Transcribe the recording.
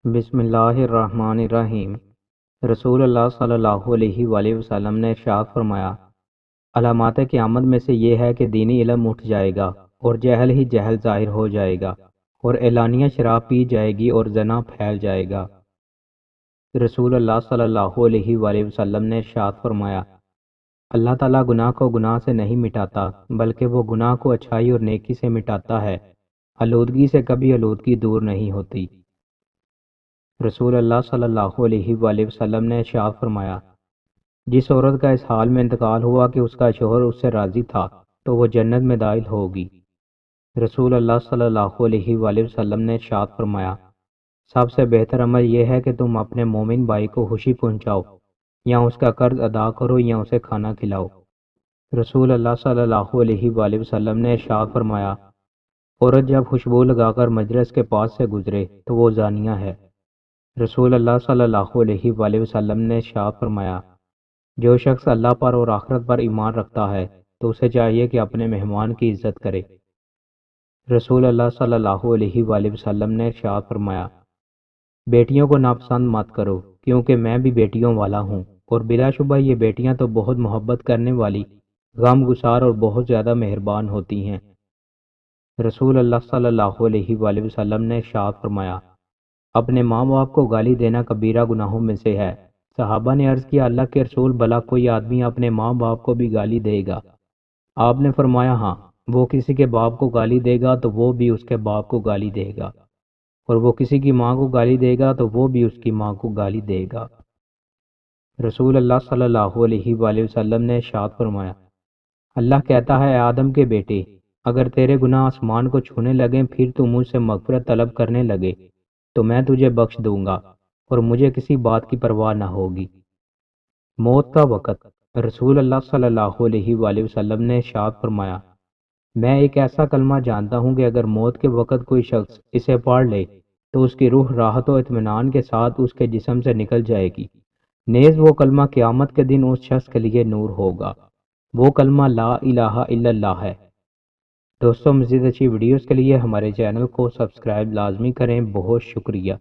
بسم اللہ الرحمن الرحیم۔ رسول اللہ صلی اللہ علیہ وآلہ وسلم نے ارشاد فرمایا، علامات قیامت میں سے یہ ہے کہ دینی علم اٹھ جائے گا اور جہل ہی جہل ظاہر ہو جائے گا اور اعلانیہ شراب پی جائے گی اور زنا پھیل جائے گا۔ رسول اللہ صلی اللہ علیہ وآلہ وسلم نے ارشاد فرمایا، اللہ تعالیٰ گناہ کو گناہ سے نہیں مٹاتا بلکہ وہ گناہ کو اچھائی اور نیکی سے مٹاتا ہے۔ آلودگی سے کبھی آلودگی دور نہیں ہوتی۔ رسول اللہ صلی اللہ علیہ وآلہ وسلم نے ارشاد فرمایا، جس عورت کا اس حال میں انتقال ہوا کہ اس کا شوہر اس سے راضی تھا تو وہ جنت میں داخل ہوگی۔ رسول اللہ صلی اللہ علیہ وآلہ وسلم نے ارشاد فرمایا، سب سے بہتر عمل یہ ہے کہ تم اپنے مومن بھائی کو خوشی پہنچاؤ، یا اس کا قرض ادا کرو یا اسے کھانا کھلاؤ۔ رسول اللہ صلی اللہ علیہ وآلہ وسلم نے ارشاد فرمایا، عورت جب خوشبو لگا کر مجلس کے پاس سے گزرے تو وہ زانیہ ہے۔ رسول اللہ صلی اللہ علیہ وآلہ وسلم نے ارشاد فرمایا، جو شخص اللہ پر اور آخرت پر ایمان رکھتا ہے تو اسے چاہیے کہ اپنے مہمان کی عزت کرے۔ رسول اللہ صلی اللہ علیہ وآلہ وسلم نے ارشاد فرمایا، بیٹیوں کو ناپسند مت کرو کیونکہ میں بھی بیٹیوں والا ہوں، اور بلا شبہ یہ بیٹیاں تو بہت محبت کرنے والی، غم گسار اور بہت زیادہ مہربان ہوتی ہیں۔ رسول اللہ صلی اللہ علیہ وآلہ وسلم نے ارشاد فرمایا، اپنے ماں باپ کو گالی دینا کبیرہ گناہوں میں سے ہے۔ صحابہ نے عرض کیا، اللہ کے رسول، بھلا کوئی آدمی اپنے ماں باپ کو بھی گالی دے گا؟ آپ نے فرمایا، ہاں، وہ کسی کے باپ کو گالی دے گا تو وہ بھی اس کے باپ کو گالی دے گا، اور وہ کسی کی ماں کو گالی دے گا تو وہ بھی اس کی ماں کو گالی دے گا۔ رسول اللہ صلی اللہ علیہ وآلہ وسلم نے ارشاد فرمایا، اللہ کہتا ہے، اے آدم کے بیٹے، اگر تیرے گناہ آسمان کو چھونے لگیں پھر تو مجھ سے مغفرت طلب کرنے لگے تو میں تجھے بخش دوں گا اور مجھے کسی بات کی پرواہ نہ ہوگی۔ موت کا وقت۔ رسول اللہ صلی اللہ علیہ وآلہ وسلم نے ارشاد فرمایا، میں ایک ایسا کلمہ جانتا ہوں کہ اگر موت کے وقت کوئی شخص اسے پڑھ لے تو اس کی روح راحت و اطمینان کے ساتھ اس کے جسم سے نکل جائے گی، نیز وہ کلمہ قیامت کے دن اس شخص کے لیے نور ہوگا۔ وہ کلمہ لا الہ الا اللہ ہے۔ دوستوں، مزید اچھی ویڈیوز کے لیے ہمارے چینل کو سبسکرائب لازمی کریں۔ بہت شکریہ۔